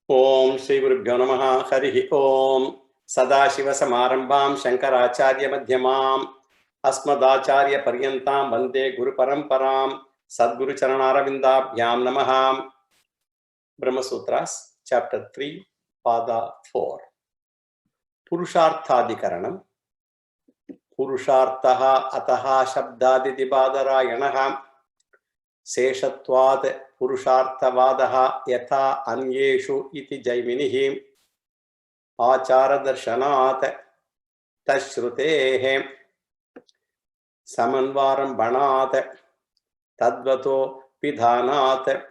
Om Shri Gurubhyo Namaha Harihi Om Sadashiva-Samarambham Shankaracharya-Madhyamam Asmadacharya Paryantam Vande Guru Paramparam Sadguru Charanaravindaabhyam Namaham. Brahma Sutras, Chapter 3, Pada 4. Purusharthadikaranam. Purusharthaha ataha shabdadidibadarayanah Seshatvad Purusharthavadaha yatha anyeshu iti jaiminihi Achara darshanat tashrutehe samanvaram banat tadvato pidhanat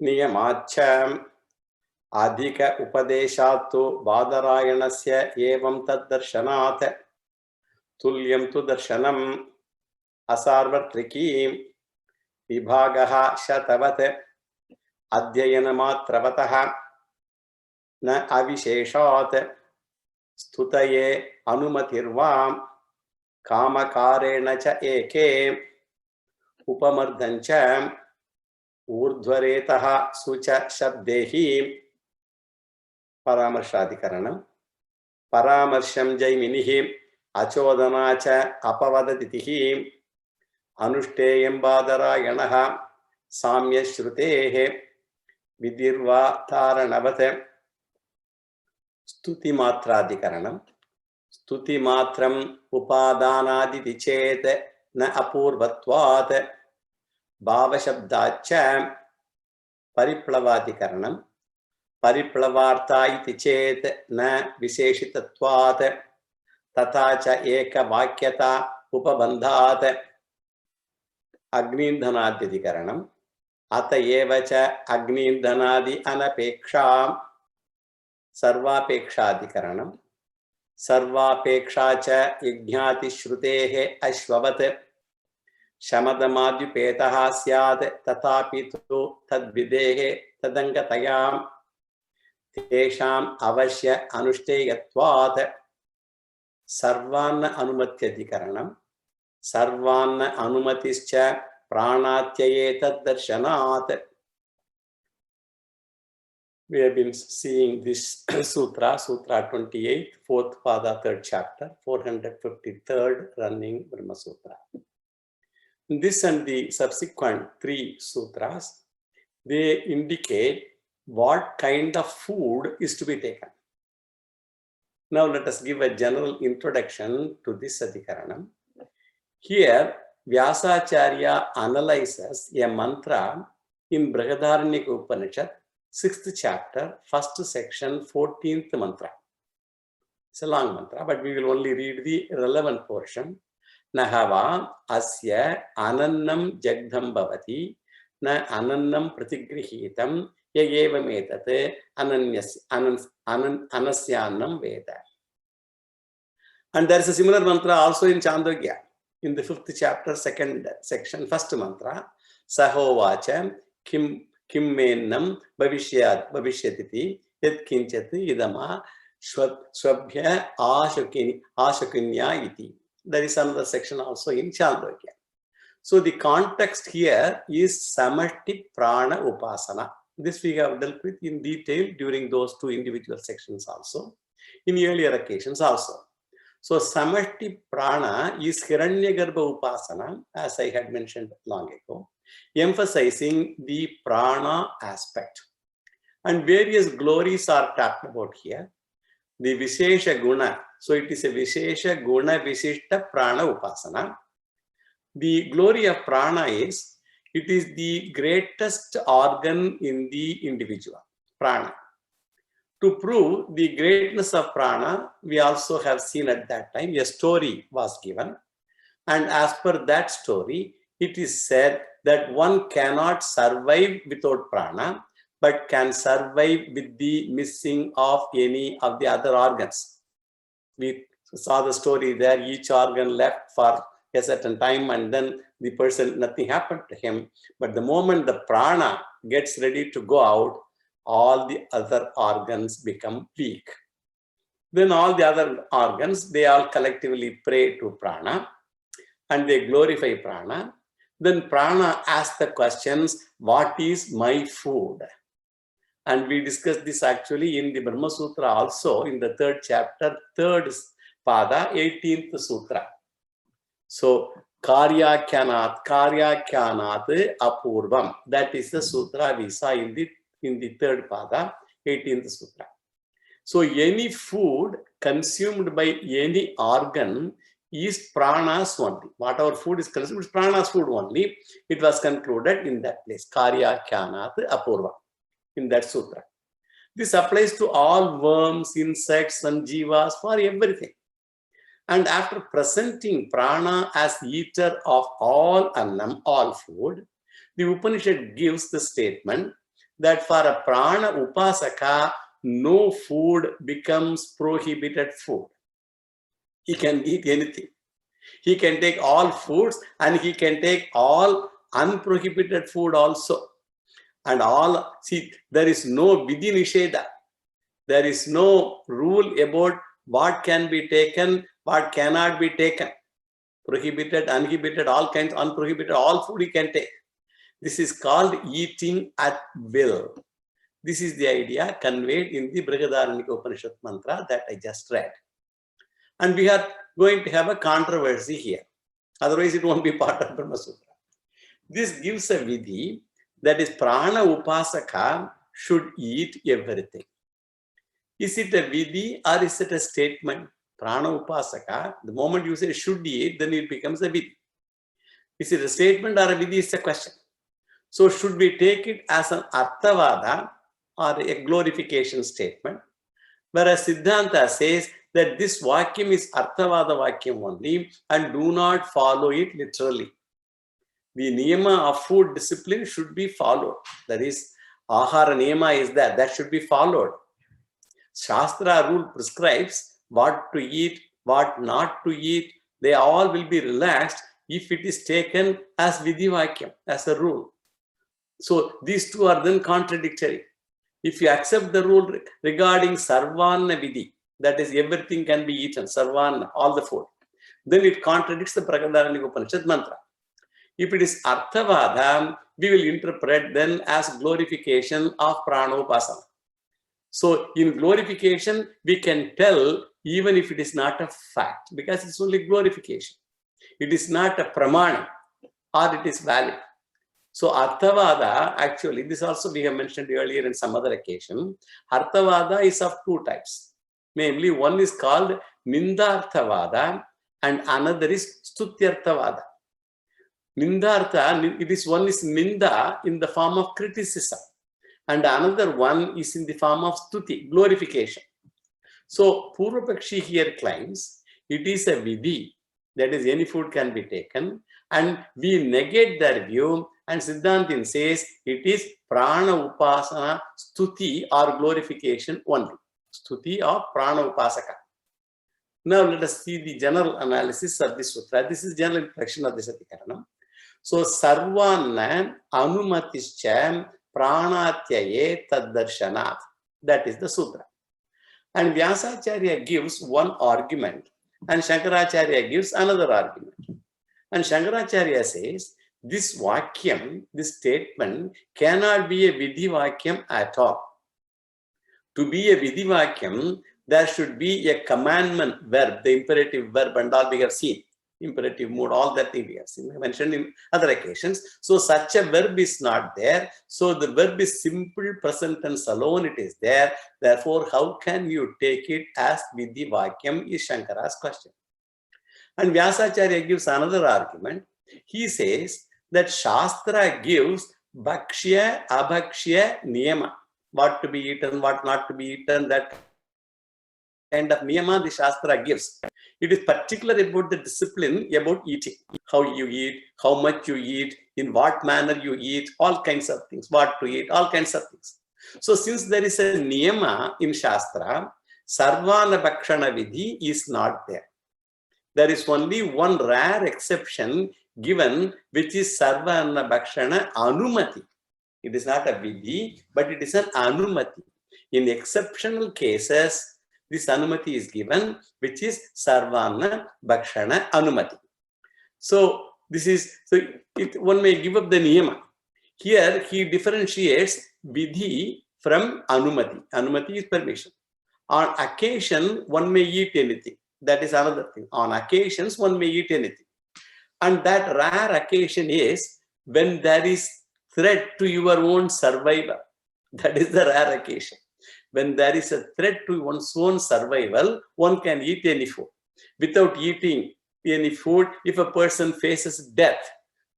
niyamacham adhika upadeshatu badarayanasya evam tad darshanat tulyam tu darshanam asarvatrikim vibhagaha shatavat adhyayanamatravataha na avisheshat stutaye anumatirvam kamakarena cha eke upamardhancha urdhvaretaha sucha shabdehi paramarshadikaranam paramarsham jaiminihi achodana cha apavadaditihi anušteyam badarayanaha samya shrutehe vidirva tharanavat Stuti matradikaranam Stuti matram upadanaditi chet na apurvatvat bhavashabdacha pariplavadikaranam pariplavartha iti chet na visheshitatvat tatha cha eka vakyata upabandhat agnindhanadhyadikaranam ata eva cha agnindhanadi anapeksham sarvapekshadikaranam sarvapeksha cha yajnati shrutehe ashvavat shamadamadyupetaha syad tatapi tu tadvidehe tadangatayam tesham avashya anušteyatvat sarvanna anumatyadikaranam sarvanna anumatischa pranatyayetad darshanat. We have been seeing this sutra, Sutra 28, 4th Pada, 3rd chapter, 453rd running Brahma Sutra. This and the subsequent 3 sutras, they indicate what kind of food is to be taken. Now let us give a general introduction to this Adhikaranam. Here, Vyasacharya analyzes a mantra in Brihadaranyaka Upanishad, 6th chapter, 1st section, 14th mantra. It's a long mantra, but we will only read the relevant portion. Nahava asya anannam jagdham bhavati na anannam pratigrihitam yayevam etate anasyannam veda. And there is a similar mantra also in Chandogya, in the 5th chapter, 2nd section, 1st mantra. Sahovacha kim Kimmennam bhavishyatiti yat kinchat idama swabhya ashakinya iti. There is another section also in Chandogya. So the context here is Samashti Prana Upasana. This we have dealt with in detail during those 2 individual sections also, in earlier occasions also. So Samashti Prana is Hiranyagarbha Upasana, as I had mentioned long ago, emphasizing the prana aspect. And various glories are talked about here. The Vishesha Guna. So it is a Vishesha Guna Vishishta Prana Upasana. The glory of prana is, it is the greatest organ in the individual, prana. To prove the greatness of prana, we also have seen at that time a story was given. And as per that story, it is said that one cannot survive without prana, but can survive with the missing of any of the other organs. We saw the story there, each organ left for a certain time and then the person, nothing happened to him. But the moment the prana gets ready to go out, all the other organs become weak. Then all the other organs, they all collectively pray to prana and they glorify prana. Then prana asks the questions, what is my food? And we discussed this actually in the Brahma Sutra also, in the 3rd chapter, 3rd pada, 18th sutra. So, Karyakyanat apurvam. That is the sutra we saw in the 3rd pada, 18th sutra. So, any food consumed by any organ is pranas only. Whatever food is consumed is pranas food only. It was concluded in that place. Karyakyanat apurvam. In that sutra. This applies to all worms, insects, and jivas, for everything. And after presenting prana as eater of all annam, all food, the Upanishad gives the statement that for a prana upasaka, no food becomes prohibited food. He can eat anything. He can take all foods and he can take all unprohibited food also. And all, see, there is no vidhi nisheda. There is no rule about what can be taken, what cannot be taken. Prohibited, uninhibited, all kinds, unprohibited, all food you can take. This is called eating at will. This is the idea conveyed in the Brihadaranyaka Upanishad mantra that I just read. And we are going to have a controversy here. Otherwise, it won't be part of Brahma Sutra. This gives a vidhi that is prana upasaka should eat everything. Is it a vidhi or is it a statement? Prana upasaka, the moment you say should eat, then it becomes a vidhi. Is it a statement or a vidhi is a question. So should we take it as an arthavada or a glorification statement? Whereas Siddhanta says that this vakyam is arthavada vakyam only and do not follow it literally. The niyama of food discipline should be followed. That is, ahara niyama is that should be followed. Shastra rule prescribes what to eat, what not to eat. They all will be relaxed if it is taken as vidhi vakyam, as a rule. So these two are then contradictory. If you accept the rule regarding sarvana vidhi, that is everything can be eaten, sarvana, all the food, then it contradicts the Brihadaranyaka Upanishad mantra. If it is arthavada, we will interpret then as glorification of pranopasana. So in glorification, we can tell even if it is not a fact, because it's only glorification. It is not a pramana or it is valid. So arthavada, actually, this also we have mentioned earlier in some other occasion. Arthavada is of two types. Namely, one is called nindarthavada and another is stutyarthavada. Nindartha, it is one is ninda in the form of criticism, and another one is in the form of stuti, glorification. So Purvapakshi here claims it is a vidhi, that is any food can be taken, and we negate their view, and Siddhantin says it is prana upasana, stuti or glorification only. Stuti or prana upasaka. Now let us see the general analysis of this sutra. This is general introduction of this adhikaranam. So, sarvana anumatischa pranatyaye taddarshanat. That is the sutra. And Vyasacharya gives one argument and Shankaracharya gives another argument. And Shankaracharya says, this vakyam, this statement cannot be a vidhi vakyam at all. To be a vidhi vakyam, there should be a commandment verb, the imperative verb, and all we have seen. Imperative mood, all that we have seen, mentioned in other occasions. So such a verb is not there. So the verb is simple present tense alone, it is there. Therefore, how can you take it as vidhi vakyam is Shankara's question. And Vyasacharya gives another argument. He says that Shastra gives bhakshya, abhakshya, niyama. What to be eaten, what not to be eaten, that kind of niyama the Shastra gives. It is particular about the discipline about eating. How you eat, how much you eat, in what manner you eat, all kinds of things. What to eat, all kinds of things. So since there is a niyama in Shastra, sarvana bhakshana vidhi is not there. There is only one rare exception given, which is sarvana bhakshana anumati. It is not a vidhi, but it is an anumati. In exceptional cases, this anumati is given, which is sarvana bhakshana anumati. So this is, one may give up the niyama. Here he differentiates vidhi from anumati. Anumati is permission. On occasion, one may eat anything. That is another thing. On occasions, one may eat anything. And that rare occasion is when there is threat to your own survival. That is the rare occasion. When there is a threat to one's own survival, one can eat any food. Without eating any food, if a person faces death,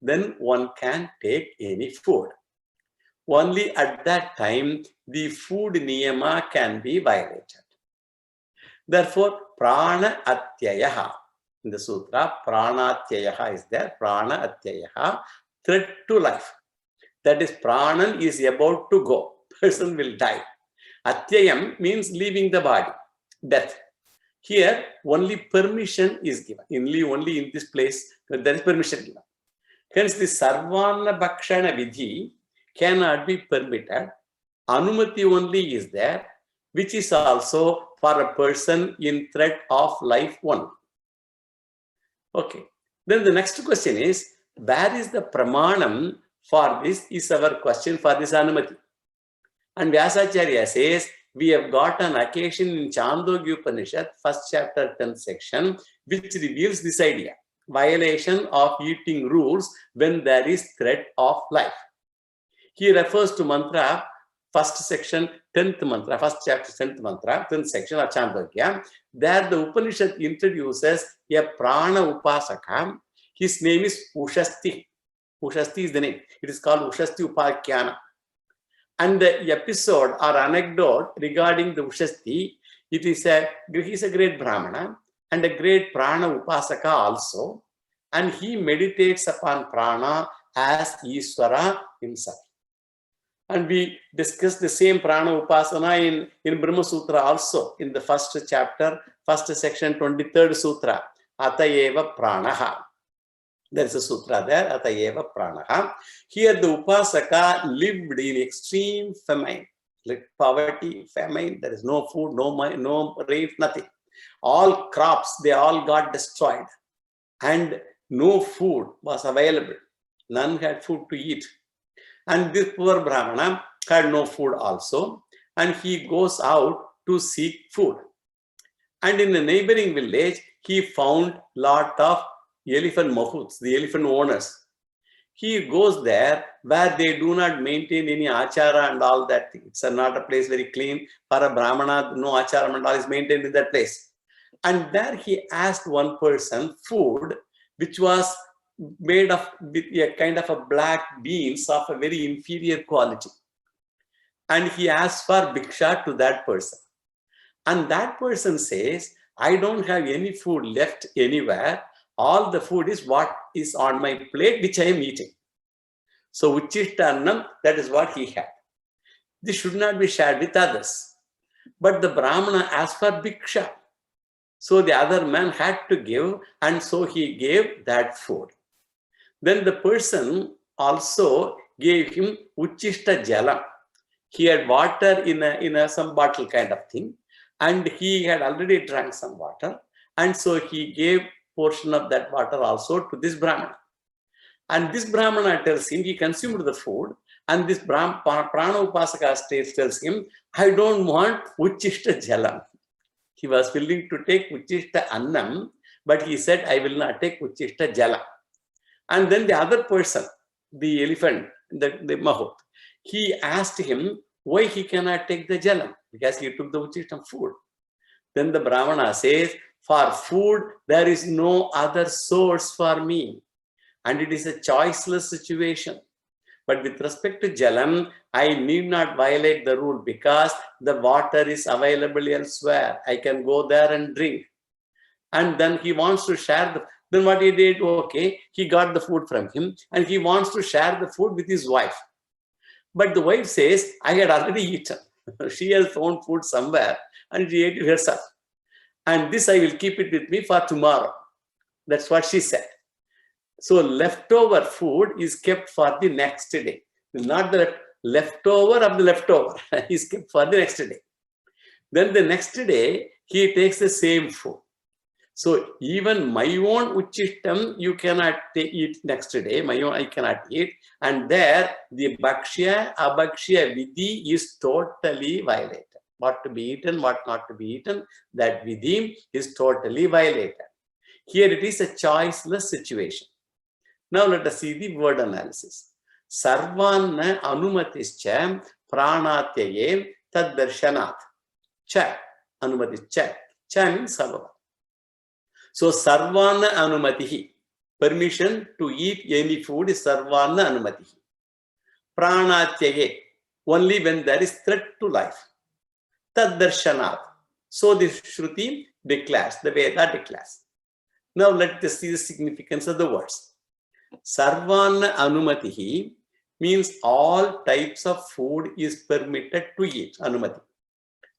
then one can take any food. Only at that time, the food niyama can be violated. Therefore, prana atyayaha. In the sutra, prana atyayaha is there. Prana atyayaha, threat to life. That is, pranan is about to go. Person will die. Atyayam means leaving the body, death. Here, only permission is given. Only in this place, there is permission given. Hence, the sarvana bhakshana vidhi cannot be permitted. Anumati only is there, which is also for a person in threat of life only. Okay. Then the next question is, where is the pramanam for this is our question for this anumati. And Vyasacharya says, we have got an occasion in Chandogya Upanishad, first chapter, 10th section, which reveals this idea. Violation of eating rules when there is threat of life. He refers to mantra, first section, 10th mantra, first chapter, 10th mantra, 10th section of Chandogya. There the Upanishad introduces a prana upasaka. His name is Ushasti. Ushasti is the name. It is called Ushasti Upakyana. And the episode or anecdote regarding the Ushasti, he is a great Brahmana and a great prana upasaka also. And he meditates upon prana as Ishvara himself. And we discussed the same prana upasana in Brahma Sutra also, in the first chapter, first section, 23rd sutra, Atayeva Pranaha. There is a sutra there, Atayeva Pranaha. Here the upasaka lived in extreme famine, like poverty, famine, there is no food, no rain, nothing. All crops, they all got destroyed. And no food was available. None had food to eat. And this poor Brahmana had no food also. And he goes out to seek food. And in a neighboring village, he found lot of elephant mahouts, the elephant owners. He goes there where they do not maintain any achara and all that. It's not a place very clean. For a Brahmana, no achara and all is maintained in that place. And there he asked one person food, which was made of with a kind of a black beans of a very inferior quality. And he asked for bhiksha to that person. And that person says, I don't have any food left anywhere. All the food is what is on my plate, which I am eating. So Uchishtannam, that is what he had. This should not be shared with others. But the Brahmana asked for bhiksha. So the other man had to give, and so he gave that food. Then the person also gave him Uchishta Jala. He had water in some bottle kind of thing, and he had already drank some water, and so he gave portion of that water also to this Brahmana. And this Brahmana tells him, he consumed the food, and this Prana Upasaka tells him, I don't want Uchishta Jalam. He was willing to take Uchishta Annam, but he said, I will not take Uchishta Jala. And then the other person, the elephant, the mahout, he asked him why he cannot take the Jalam, because he took the Uchishta food. Then the Brahmana says, for food, there is no other source for me. And it is a choiceless situation. But with respect to Jalam, I need not violate the rule because the water is available elsewhere. I can go there and drink. And then he wants to share then what he did, okay, he got the food from him and he wants to share the food with his wife. But the wife says, I had already eaten. She has found food somewhere and she ate it herself. And this I will keep it with me for tomorrow. That's what she said. So leftover food is kept for the next day. Not the leftover of the leftover. Is kept for the next day. Then the next day, he takes the same food. So even my own uchishtam you cannot eat next day, my own I cannot eat. And there the bhakshya, abhakshya vidhi is totally violated. What to be eaten, what not to be eaten, that vidhi is totally violated. Here it is a choiceless situation. Now let us see the word analysis. Sarvanna anumatischa pranatyaye tad darshanat. Cha, anumatis cha means sabhava. So sarvana anumatihi, permission to eat any food is sarvana anumatihi. Pranatyaye, only when there is threat to life. Tad darshanat. So the Shruti declares, the Veda declares. Now let us see the significance of the words. Sarvana anumatihi means all types of food is permitted to eat. Anumati.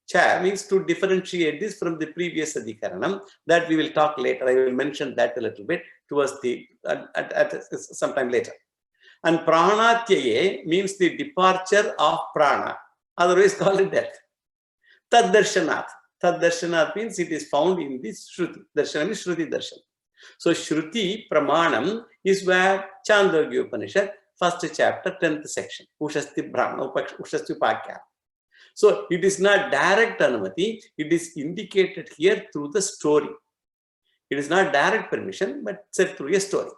Cha means to differentiate this from the previous adhikaranam that we will talk later. I will mention that a little bit towards the at sometime later. And pranatyaye means the departure of prana, otherwise called it death. Tad darshanat. Tad darshanat means it is found in this Shruti. Darshana means Shruti darshan. So Shruti pramanam is where Chandogya Upanishad, first chapter, 10th section. Ushasti Brahma, Ushasti Upakya. So it is not direct anumati, it is indicated here through the story. It is not direct permission, but said through a story.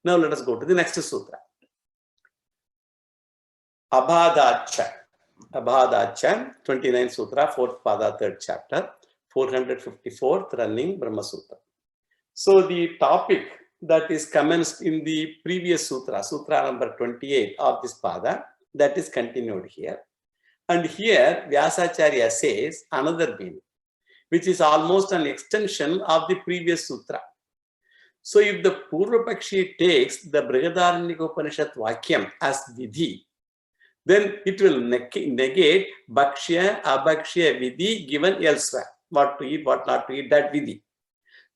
Now let us go to the next sutra. Abhadacha. Abhadacha, 29th sutra, 4th pada, 3rd chapter, 454th running Brahma Sutra. So the topic that is commenced in the previous sutra, sutra number 28 of this pada, that is continued here. And here Vyasacharya says another meaning, which is almost an extension of the previous sutra. So if the Purvapakshi takes the Brihadaranyaka Upanishad Vakyam as vidhi, then it will negate bhakshya, abhakshya vidhi given elsewhere. What to eat, what not to eat, that vidhi.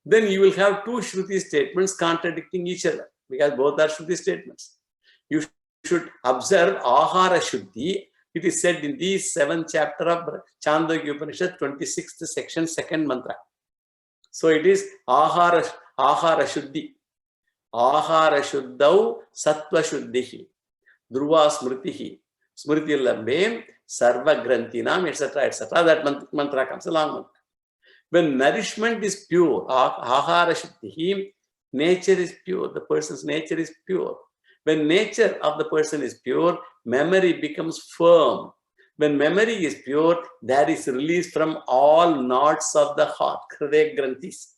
Then you will have two Shruti statements contradicting each other because both are Shruti statements. You should observe Ahara Shuddhi. It is said in the 7th chapter of Chandogya Upanishad, 26th section, 2nd mantra. So it is Ahara Shuddhi. Ahara Shuddhau Sattva Shuddhihi. Dhruva Smritihi. Smriti Lambem Sarva Grantinam, etc. etc. That mantra comes, a long mantra. When nourishment is pure, Ahara Shuddhihi, nature is pure, the person's nature is pure. When nature of the person is pure, memory becomes firm. When memory is pure, there is release from all knots of the heart, Hridaya Granthis,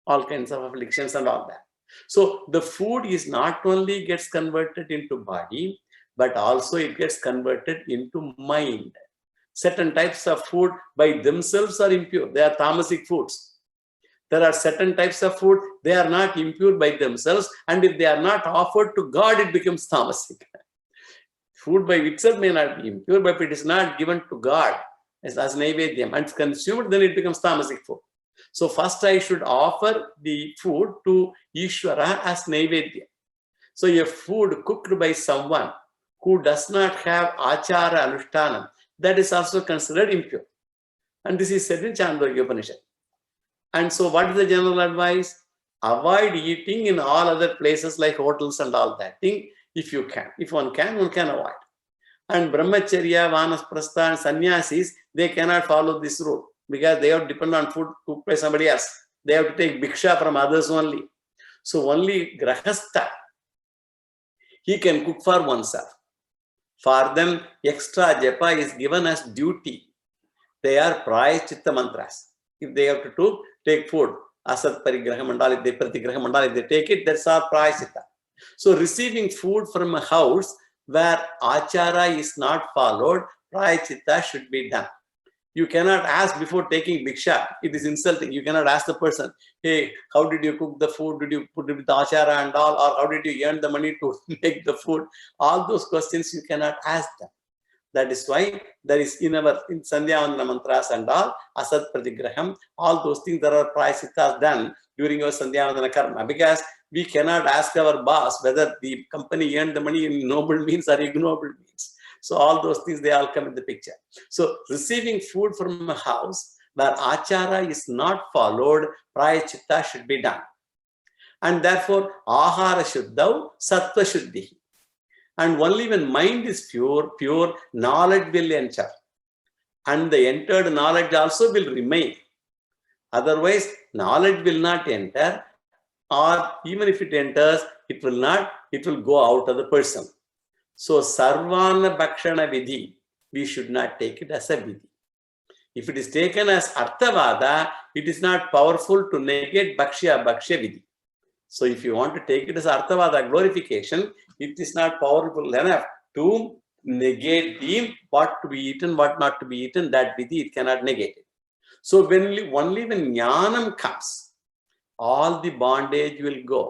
all kinds of afflictions and all that. So the food is not only gets converted into body, but also it gets converted into mind. Certain types of food by themselves are impure. They are tamasic foods. There are certain types of food, they are not impure by themselves, and if they are not offered to God, it becomes tamasic. Food by itself may not be impure, but if it is not given to God as naivedyam and consumed, then it becomes tamasic food. So first I should offer the food to Ishvara as naivedya. So a food cooked by someone who does not have achara anushtanam, that is also considered impure. And this is said in Chandogya Upanishad. And so what is the general advice? Avoid eating in all other places like hotels and all that thing if you can. If one can avoid. And Brahmacharya, Vanasprastha and Sannyasis, they cannot follow this rule because they have to depend on food cooked by somebody else. They have to take bhiksha from others only. So only Grahastha, he can cook for oneself. For them, extra japa is given as duty. They are prayaschitta mantras. If they have to take food, asat parigraha mandal, if they pratigraha mandal, if they take it, that's our prayaschitta. So receiving food from a house where achara is not followed, prayaschitta should be done. You cannot ask before taking bhiksha. It is insulting. You cannot ask the person, hey, how did you cook the food? Did you put it with achara and all? Or how did you earn the money to make the food? All those questions you cannot ask them. That is why there is in Sandhyavandana mantras and all, asat pratigraham, all those things, there are prayasittas done during our Sandhyavandana karma. Because we cannot ask our boss whether the company earned the money in noble means or ignoble means. So all those things, they all come in the picture. So receiving food from a house where achara is not followed, prayachitta should be done. And therefore, ahara shuddhav, sattva shuddhi. And only when mind is pure, knowledge will enter. And the entered knowledge also will remain. Otherwise, knowledge will not enter, or even if it enters, it will go out of the person. So, sarvana bhakshana vidhi, we should not take it as a vidhi. If it is taken as arthavada, it is not powerful to negate bhakshya vidhi. So, if you want to take it as arthavada glorification, it is not powerful enough to negate the what to be eaten, what not to be eaten, that vidhi, it cannot negate it. So, only when jnanam comes, all the bondage will go.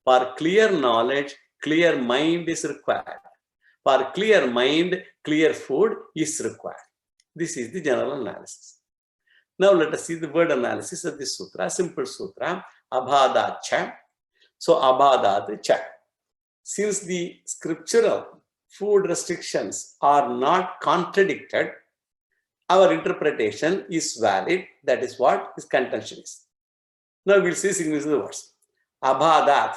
For clear knowledge, clear mind is required. For clear mind, clear food is required. This is the general analysis. Now let us see the word analysis of this sutra, simple sutra, abhadat cha. So abhadat cha. Since the scriptural food restrictions are not contradicted, our interpretation is valid. That is what his contention is. Now we'll see significance of the words. Abhadat,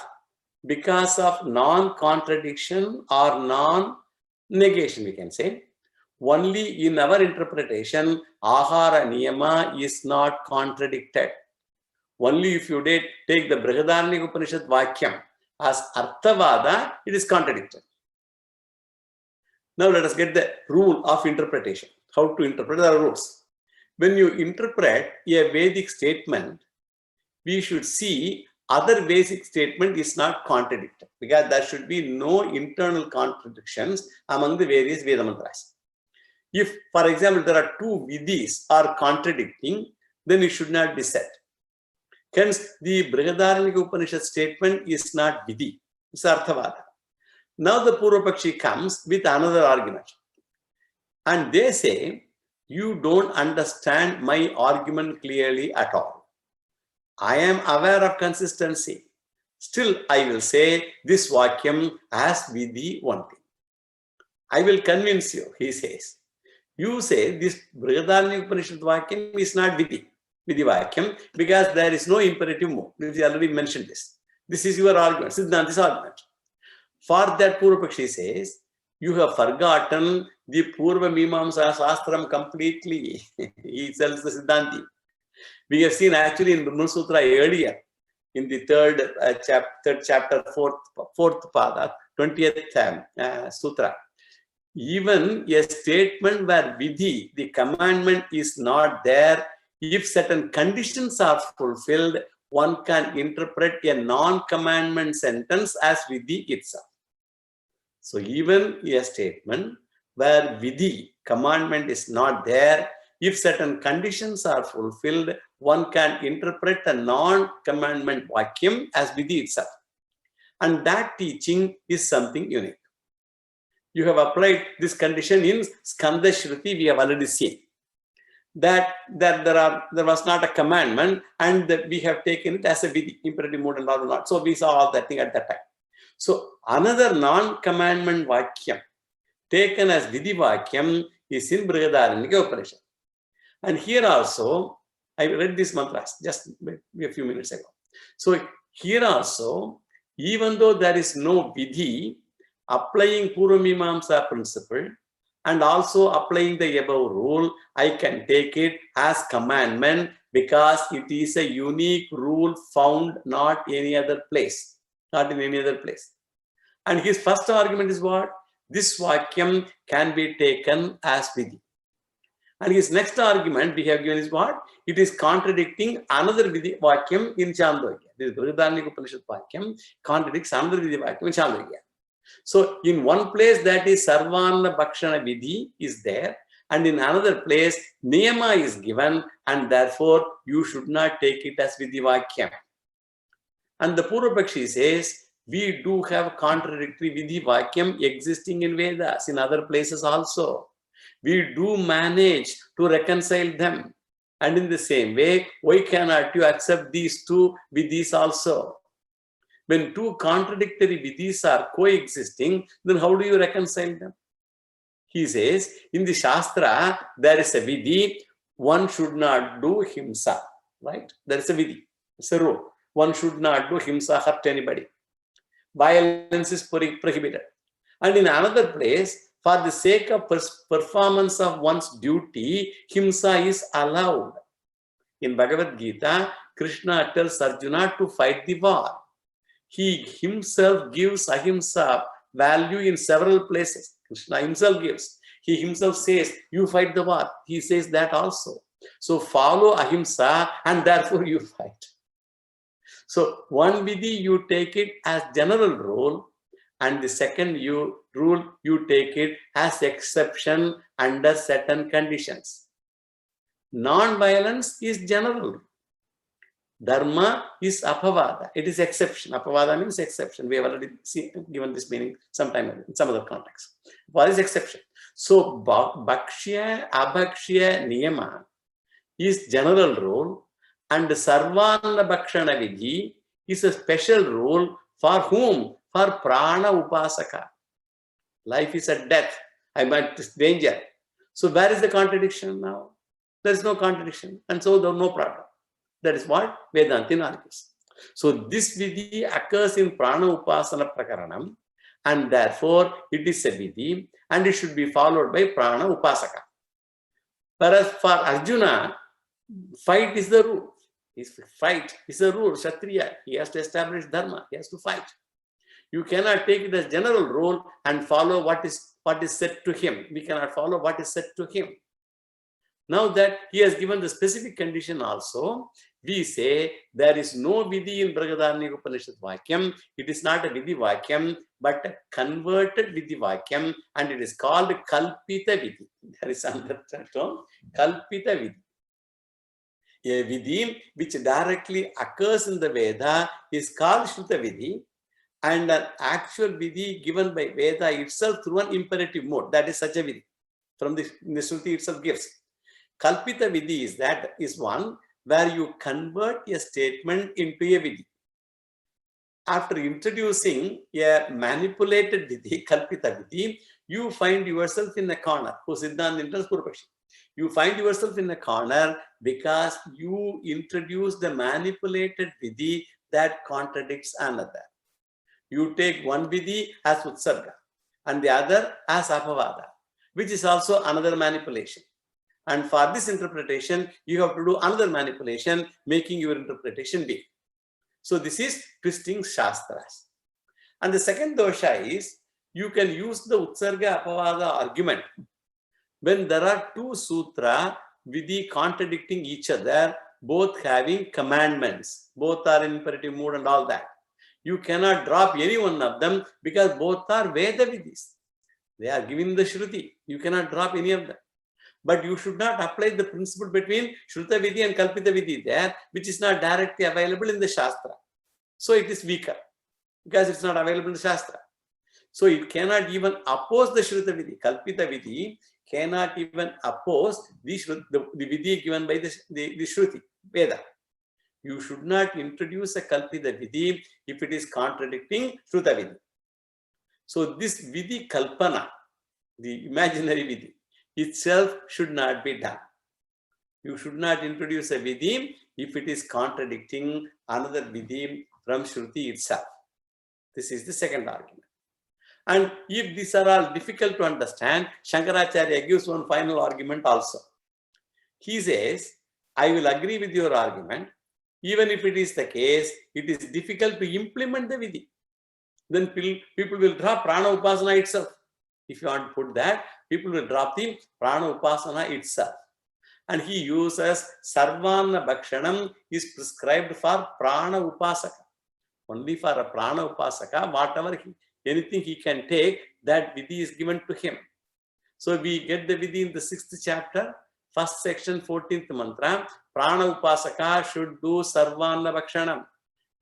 because of non-contradiction or non-negation, we can say. Only in our interpretation, ahara niyama is not contradicted. Only if you take the Brihadaranyaka Upanishad Vakyam as arthavada, it is contradicted. Now let us get the rule of interpretation. How to interpret the rules. When you interpret a Vedic statement, we should see other basic statement is not contradicted, because there should be no internal contradictions among the various Veda mantras. If, for example, there are two vidhis are contradicting, then it should not be said. Hence, the Brihadaranyaka Upanishad statement is not vidhi, it's arthavada. Now the Purvapakshi comes with another argument. And they say, you don't understand my argument clearly at all. I am aware of consistency. Still, I will say this Vakyam as vidhi one thing. I will convince you, he says. You say this Brihadaranyaka Upanishad Vakyam is not vidhi Vakyam, because there is no imperative mode. We already mentioned this. This is your argument, Siddhanta's argument. For that, Purvapakshi says, you have forgotten the Purva Mimamsa Shastram completely. He tells the Siddhanti. We have seen actually in Brahma Sutra earlier, in the third chapter, fourth pada, 20th sutra. Even a statement where vidhi, the commandment is not there, if certain conditions are fulfilled, one can interpret a non-commandment sentence as vidhi itself. So even a statement where vidhi, commandment is not there, if certain conditions are fulfilled, one can interpret a non-commandment vakyam as vidhi itself. And that teaching is something unique. You have applied this condition in Skanda Shruti, we have already seen. That there was not a commandment, and that we have taken it as a vidhi, imperative mode and all not. So we saw all that thing at that time. So another non-commandment vakyam taken as vidhi vakyam is in Brihadaranyaka Upanishad. And here also, I read this mantras just a few minutes ago. So here also, even though there is no vidhi, applying Purva Mimamsa principle and also applying the above rule, I can take it as commandment because it is a unique rule found not any other place. Not in any other place. And his first argument is what? This Vakyam can be taken as vidhi. And his next argument we have given is what? It is contradicting another vidhi Vakyam in Chandogya. This Brihadaranyaka Upanishad Vakyam contradicts another vidhi Vakyam in Chandogya. So in one place that is Sarvana Bhakshana vidhi is there, and in another place Niyama is given, and therefore you should not take it as vidhi Vakyam. And the Purvapakshi says, we do have contradictory vidhi vakyam existing in Vedas, in other places also. We do manage to reconcile them. And in the same way, why cannot you accept these two vidhis also? When two contradictory vidhis are coexisting, then how do you reconcile them? He says, in the Shastra, there is a vidhi, one should not do himsa, right? There is a vidhi, it's a rule. One should not do himsa, hurt anybody. Violence is prohibited. And in another place, for the sake of performance of one's duty, himsa is allowed. In Bhagavad Gita, Krishna tells Arjuna to fight the war. He himself gives ahimsa value in several places. Krishna himself gives. He himself says, you fight the war. He says that also. So follow ahimsa and therefore you fight. So one vidhi you take it as general rule, and the second rule you take it as exception under certain conditions. Non-violence is general. Dharma is apavada. It is exception. Apavada means exception. We have already given this meaning sometime in some other context. What is exception? So bhakshya, abhakshya niyama is general rule, and sarvana bhakshana vidhi is a special rule for whom? For prana upasaka. Life is a death. I might danger. So where is the contradiction now? There is no contradiction, and so there is no problem. That is what Vedantin argues. So this vidhi occurs in prana upasana prakaranam, and therefore it is a vidhi, and it should be followed by prana upasaka. Whereas for Arjuna, fight is the rule. Fight is a rule. Kshatriya, he has to establish dharma. He has to fight. You cannot take it as general rule and follow what is said to him. We cannot follow what is said to him. Now that he has given the specific condition also, we say there is no vidhi in Brihadaranyaka Upanishad Vakyam. It is not a vidhi Vakyam, but a converted vidhi Vakyam, and it is called Kalpita vidhi. There is another term, Kalpita vidhi. A vidhi which directly occurs in the Veda is called Shruta vidhi, and an actual vidhi given by Veda itself through an imperative mode. That is such a vidhi from the Shruti itself gives. Kalpita vidhi is one where you convert a statement into a vidhi. After introducing a manipulated vidhi, Kalpita vidhi, you find yourself in a corner. You find yourself in a corner because you introduce the manipulated vidhi that contradicts another. You take one vidhi as utsarga and the other as apavada, which is also another manipulation. And for this interpretation, you have to do another manipulation, making your interpretation big. So this is twisting Shastras. And the second dosha is, you can use the Utsarga Apavada argument when there are two sutra vidhi contradicting each other, both having commandments, both are in imperative mood and all that. You cannot drop any one of them because both are Veda vidhis. They are giving the Shruti. You cannot drop any of them. But you should not apply the principle between Shruta vidhi and Kalpita vidhi there, which is not directly available in the Shastra. So it is weaker because it's not available in the Shastra. So it cannot even oppose the Shruta vidhi. Kalpita vidhi cannot even oppose the vidhi given by the Shruti, Veda. You should not introduce a Kalpita vidhi if it is contradicting Shruta vidhi. So this vidhi kalpana, the imaginary vidhi, itself should not be done. You should not introduce a vidhi if it is contradicting another vidhi from Shruti itself. This is the second argument. And if these are all difficult to understand, Shankaracharya gives one final argument also. He says, I will agree with your argument. Even if it is the case, it is difficult to implement the vidhi. Then people will drop prana upasana itself. If you want to put that, people will drop the prana upasana itself. And he uses sarvana bhakshanam is prescribed for prana upasaka. Only for a prana upasaka, whatever anything he can take, that vidhi is given to him. So we get the vidhi in the 6th chapter, 1st section, 14th mantra. Prana upasaka should do sarvana bhakshanam.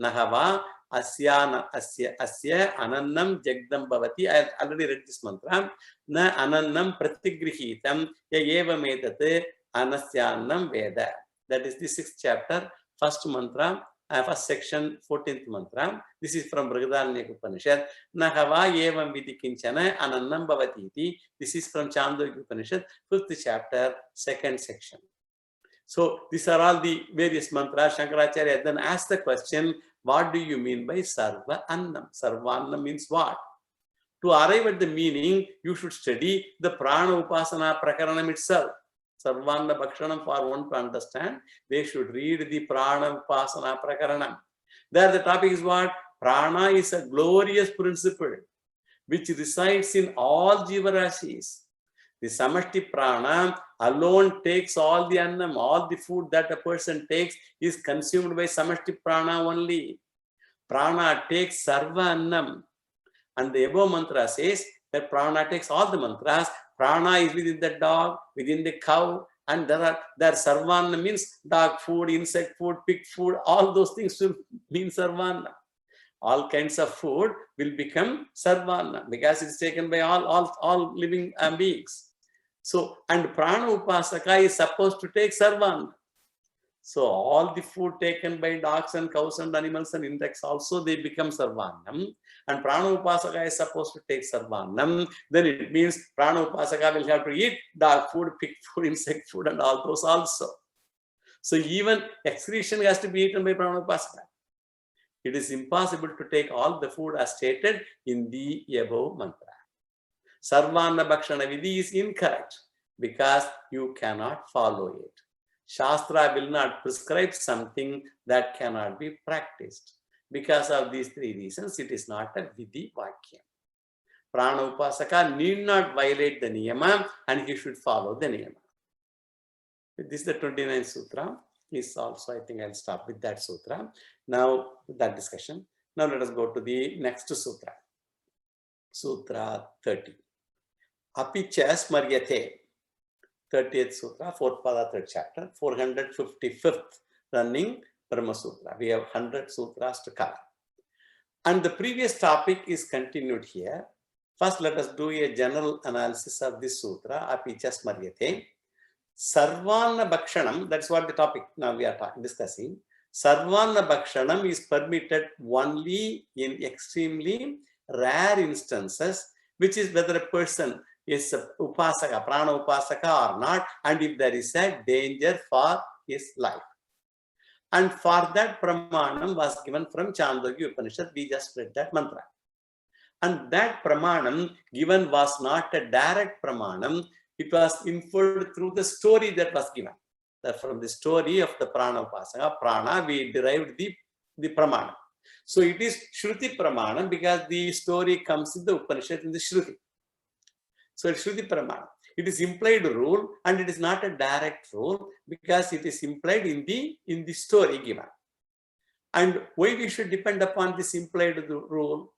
Nahava asya anannam jagdam bhavati. I already read this mantra. Na anannam pratigrihitam ya eva medate anasyannam veda. That is the 6th chapter, 1st mantra, 1st section, 14th mantra. This is from Brihadaranyaka Upanishad. Nahava evam vidhi kinchana anannam bhavati iti. This is from Chandogya Upanishad, 5th chapter, 2nd section. So these are all the various mantras. Shankaracharya then asked the question, what do you mean by Sarva Annam? Sarva Annam means what? To arrive at the meaning, you should study the Prana Upasana Prakaranam itself. Sarvanna Bhakshanam, for one to understand, they should read the Prana Upasana Prakaranam. There the topic is what? Prana is a glorious principle which resides in all Jivarashis. The Samashti Prana alone takes all the annam, all the food that a person takes is consumed by Samashti Prana only. Prana takes Sarva Annam. And the above mantra says that Prana takes all the mantras. Prana is within the dog, within the cow, and there Sarvana means dog food, insect food, pig food, all those things will mean Sarvana. All kinds of food will become Sarvana because it's taken by all living beings. So, and Prana Upasaka is supposed to take Sarvana. So all the food taken by dogs and cows and animals and insects also they become Sarvanam. And Prana Upasaka is supposed to take Sarvanam. Then it means Prana Upasaka will have to eat dog food, pig food, insect food and all those also. So even excretion has to be eaten by Prana Upasaka. It is impossible to take all the food as stated in the above mantra. Sarvana Bhakshana Vidhi is incorrect because you cannot follow it. Shastra will not prescribe something that cannot be practiced. Because of these three reasons, it is not a Vidhi Vakya. Prana Upasaka need not violate the Niyama and he should follow the Niyama. This is the 29th Sutra. Is also, I think I'll stop with that Sutra. Now, with that discussion. Now let us go to the next Sutra. Sutra 30. Apicha Smaryate. 30th Sutra, 4th Pada, 3rd chapter, 455th running Brahma Sutra. We have 100 sutras to cover. And the previous topic is continued here. First, let us do a general analysis of this sutra, Apicha Smaryate. Sarvana Bhakshanam, that's what the topic now we are discussing. Sarvana Bhakshanam is permitted only in extremely rare instances, which is whether a person is upasaka, prana upasaka or not, and if there is a danger for his life. And for that pramanam was given from Chandogya Upanishad. We just read that mantra. And that pramanam given was not a direct pramanam. It was inferred through the story that was given. That from the story of the prana upasaka, prana, we derived the pramanam. So it is Shruti pramanam because the story comes in the Upanishad in the Shruti. So it's Shruti Pramana. It is implied rule and it is not a direct rule because it is implied in the story given. And why we should depend upon this implied rule?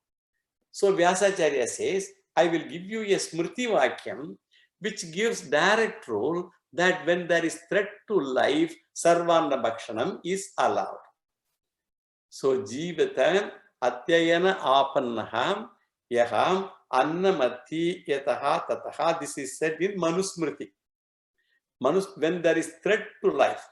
So Vyasacharya says, I will give you a Smriti Vakyam which gives direct rule that when there is threat to life, Sarvana Bhakshanam is allowed. So Jivata Atyayana Apannaham Yaham Annamati Yataha Tataha. This is said in Manusmriti. When there is threat to life,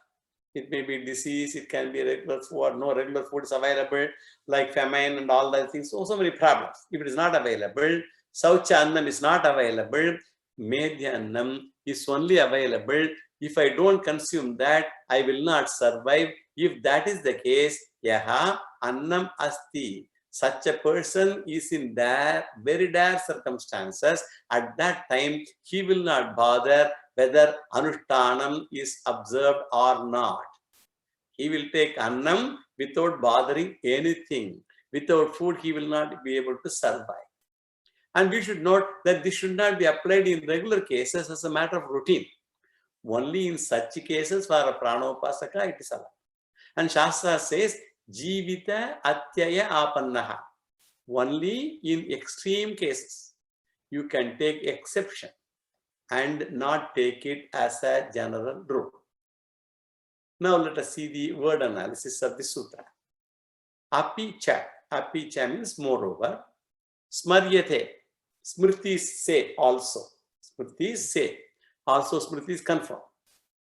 it may be disease, it can be regular food, or no regular food is available, like famine and all that things. So many problems. If it is not available, Saucha Annam is not available, Medhya Annam is only available. If I don't consume that, I will not survive. If that is the case, Yaha Annam Asti. Such a person is in very dire circumstances. At that time, he will not bother whether Anushtanam is observed or not. He will take Annam without bothering anything. Without food, he will not be able to survive. And we should note that this should not be applied in regular cases as a matter of routine. Only in such cases for a prana upasaka, it is allowed. And Shastra says, Jivita Atyaya Apannaha. Only in extreme cases, you can take exception and not take it as a general rule. Now let us see the word analysis of the sutra. Apicha. Apicha means moreover. Smaryate. Smritis say also. Smritis say. Also Smritis confirm.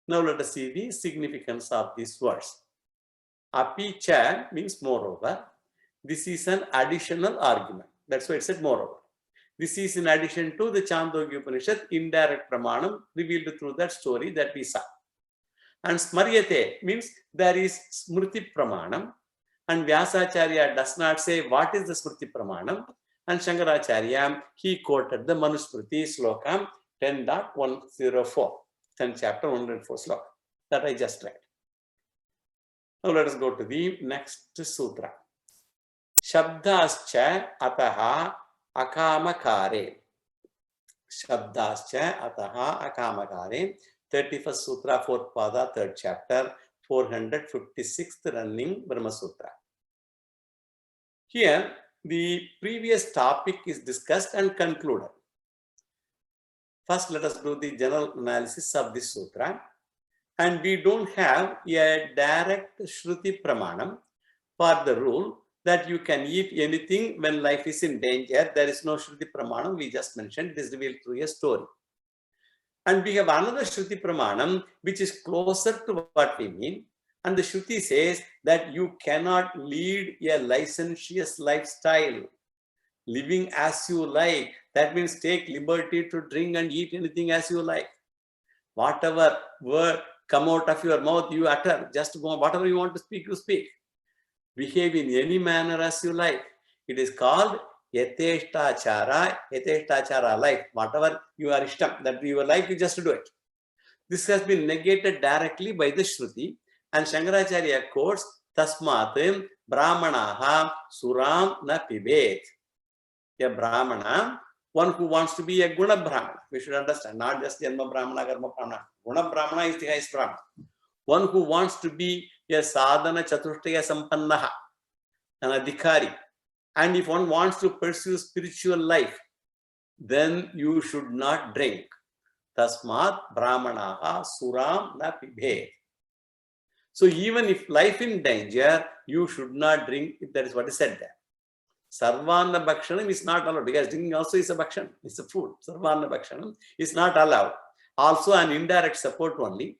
Now let us see the significance of these words. Apicha means moreover. This is an additional argument. That's why it said moreover. This is in addition to the Chandogya Upanishad indirect pramanam revealed through that story that we saw. And Smaryate means there is Smriti Pramanam. And Vyasacharya does not say what is the Smriti Pramanam. And Shankaracharya, he quoted the Manusmriti Slokam 10.104, 10 chapter 104 sloka that I just read. Now let us go to the next sutra. Shabdascha ataha akamakare. Shabdascha ataha akamakare. 31st Sutra, 4th Pada, 3rd chapter, 456th running Brahma Sutra. Here, the previous topic is discussed and concluded. First, let us do the general analysis of this sutra. And we don't have a direct Shruti Pramanam for the rule that you can eat anything when life is in danger. There is no Shruti Pramanam, we just mentioned, it is revealed through a story. And we have another Shruti Pramanam which is closer to what we mean. And the Shruti says that you cannot lead a licentious lifestyle, living as you like. That means take liberty to drink and eat anything as you like. Whatever word come out of your mouth, you utter. Just whatever you want to speak, you speak. Behave in any manner as you like. It is called Yateshtachara life. Whatever you are ishtam, that you like, you just do it. This has been negated directly by the Shruti. And Shankaracharya quotes, Tasmat Brahmanaha Suram na pibet. A Brahmana, one who wants to be a Guna Brahmana. We should understand, not just Janma Brahmana, Karma Brahmana. Guna Brahmana is the highest Brahmana. One who wants to be a Sadhana Chatushtaya Sampannaha, an Adhikari. And if one wants to pursue spiritual life, then you should not drink. Tasmat Brahmanaha Suram na pibhet. So even if life in danger, you should not drink. That is what is said there. Sarvana Bhakshanam is not allowed because drinking also is a Bhakshan. It's a food. Sarvana Bhakshanam is not allowed. Also an indirect support only.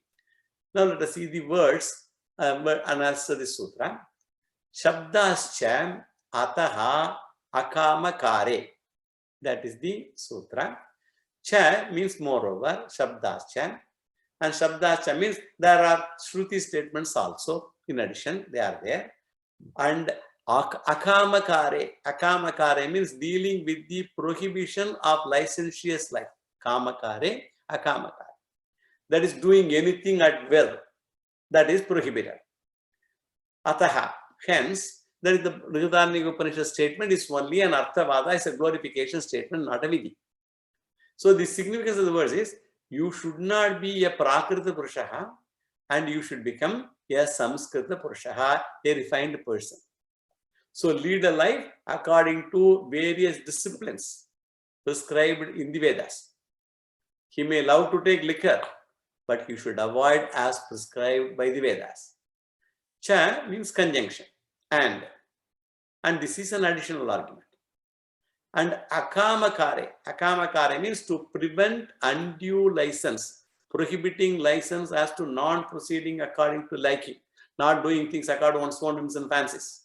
Now let us see the words and answer the sutra. Shabdascha ataha akamakare. That is the sutra. Cha means moreover, Shabdascha. And Shabdascha means there are Shruti statements also. In addition, they are there. And akamakare. Akamakare means dealing with the prohibition of licentious life. Kamakare, akamakare. That is doing anything at will. That is prohibited. Ataha. Hence, that is the Brihadaranyaka Upanishad statement is only an Arthavada, is a glorification statement, not a Vidhi. So the significance of the words is, you should not be a Prakrita Purushaha and you should become a Samskrita Purushaha, a refined person. So lead a life according to various disciplines prescribed in the Vedas. He may love to take liquor, but he should avoid as prescribed by the Vedas. Cha means conjunction, and this is an additional argument. And akamakare means to prevent undue license, prohibiting license as to non-proceeding according to liking, not doing things according to one's own whims and fancies.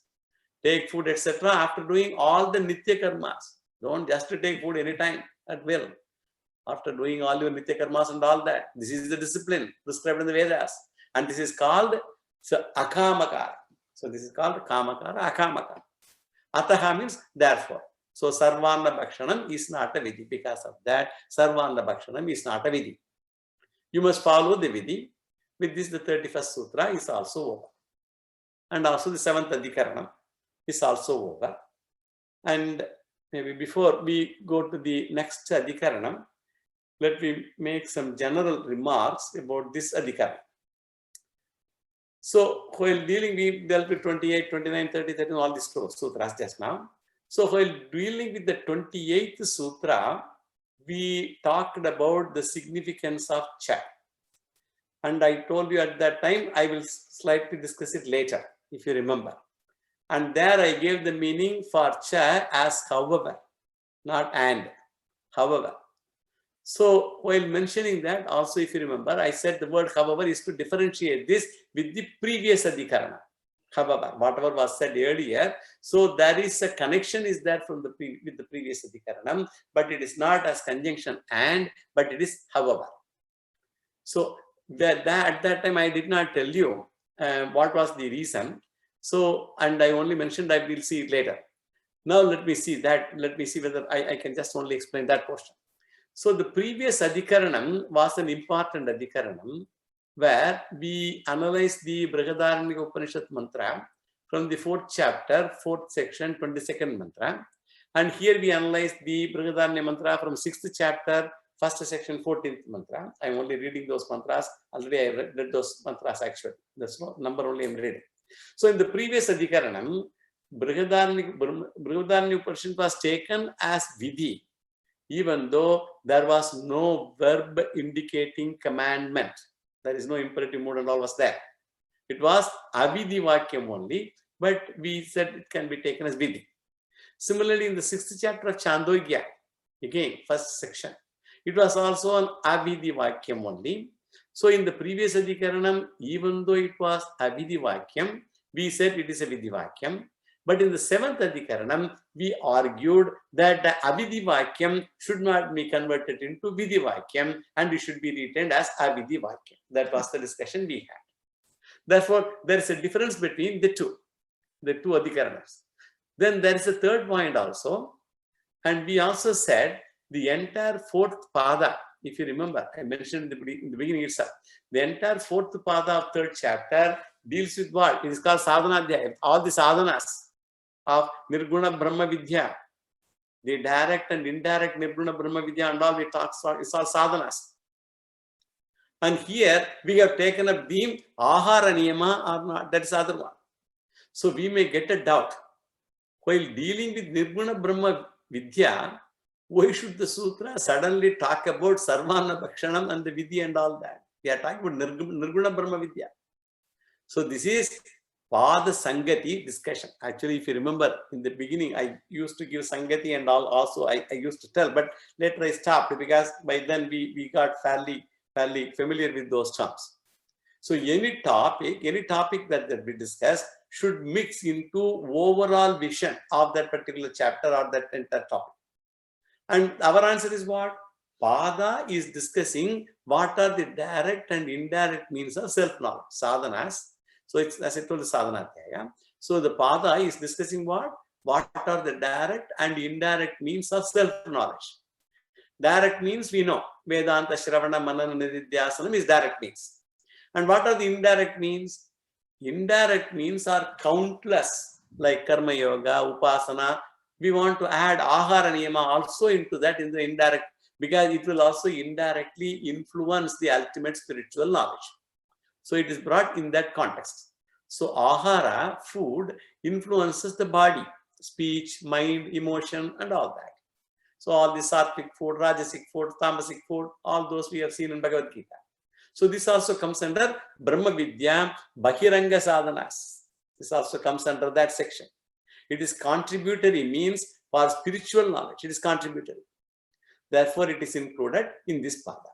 Take food, etc. after doing all the nitya karmas. Don't just take food anytime at will. After doing all your nitya karmas and all that. This is the discipline prescribed in the Vedas. And this is called akamakara. So this is called kamakara, akamakara. Ataha means therefore. So Sarvana Bhakshanam is not a Vidhi. Because of that, Sarvana Bhakshanam is not a Vidhi. You must follow the Vidhi. With this, the 31st Sutra is also over. And also the 7th Adhikaranam is also over. And maybe before we go to the next Adhikaranam, let me make some general remarks about this Adhikaranam. So while dealing with, dealt with 28, 29, 30, 30, all these sutras just now. So while dealing with the 28th sutra, we talked about the significance of cha. And I told you at that time, I will slightly discuss it later, if you remember. And there I gave the meaning for cha as however, not and, however. So while mentioning that, also if you remember, I said the word however is to differentiate this with the previous adhikarana. However, whatever was said earlier, so there is a connection is there from the with the previous adhikaranam, but it is not as conjunction and, but it is however. So at that time I did not tell you what was the reason. So, and I only mentioned I will see it later. Now let me see whether I can just only explain that portion. So the previous Adhikaranam was an important Adhikaranam where we analyzed the Brihadaranyaka Upanishad mantra from the 4th chapter, 4th section, 22nd mantra. And here we analyzed the Brihadaranyaka mantra from 6th chapter, 1st section, 14th mantra. I'm only reading those mantras. Already I read those mantras actually. That's no number only I'm reading. So in the previous Adhikaranam, Brihadaranyaka Upanishad was taken as Vidhi, even though there was no verb indicating commandment. There is no imperative mood and all was there. It was Avidhi Vakyam only, but we said it can be taken as Vidhi. Similarly, in the 6th chapter of Chandogya, again, 1st section, it was also an Avidhi Vakyam only. So in the previous Adhikaranam, even though it was Avidhi Vakyam, we said it is a Vidhi Vakyam. But in the 7th Adhikaranam, we argued that the Avidhi Vakyam should not be converted into Vidhi Vakyam and it should be retained as Avidhi Vakyam. That was the discussion we had. Therefore, there is a difference between the two Adhikaranas. Then there is a third point also. And we also said the entire 4th Pada, if you remember, I mentioned in the beginning itself, the entire 4th Pada of 3rd chapter deals with what? It is called Sadhanadhyaya. All the sadhanas of Nirguna Brahma Vidya, the direct and indirect Nirguna Brahma Vidya and all we talk about, it's all sadhanas. And here we have taken up the Ahara Niyama or not, that is the other one. So we may get a doubt. While dealing with Nirguna Brahma Vidya, why should the sutra suddenly talk about Sarvana Bhakshanam and the Vidya and all that? We are talking about Nirguna Brahma Vidya. So this is Pada Sangati discussion. Actually, if you remember in the beginning, I used to give Sangati and all also I used to tell, but later I stopped because by then we got fairly familiar with those terms. So any topic that we discuss should mix into overall vision of that particular chapter or that entire topic. And our answer is what? Pada is discussing what are the direct and indirect means of self-knowledge, sadhanas. So it's, as I told, the sadhanadhyaya. So the Pada is discussing what? What are the direct and indirect means of self-knowledge? Direct means we know. Vedanta, Shravana, Manana, Nididhyasanam is direct means. And what are the indirect means? Indirect means are countless, like Karma Yoga, Upasana. We want to add Ahara Niyama also into that in the indirect, because it will also indirectly influence the ultimate spiritual knowledge. So it is brought in that context. So Ahara, food, influences the body, speech, mind, emotion, and all that. So all the sattvic food, rajasic food, tamasic food, all those we have seen in Bhagavad Gita. So this also comes under Brahma Vidya, Bahiranga Sadhanas. This also comes under that section. It is contributory, means for spiritual knowledge. It is contributory. Therefore, it is included in this pada.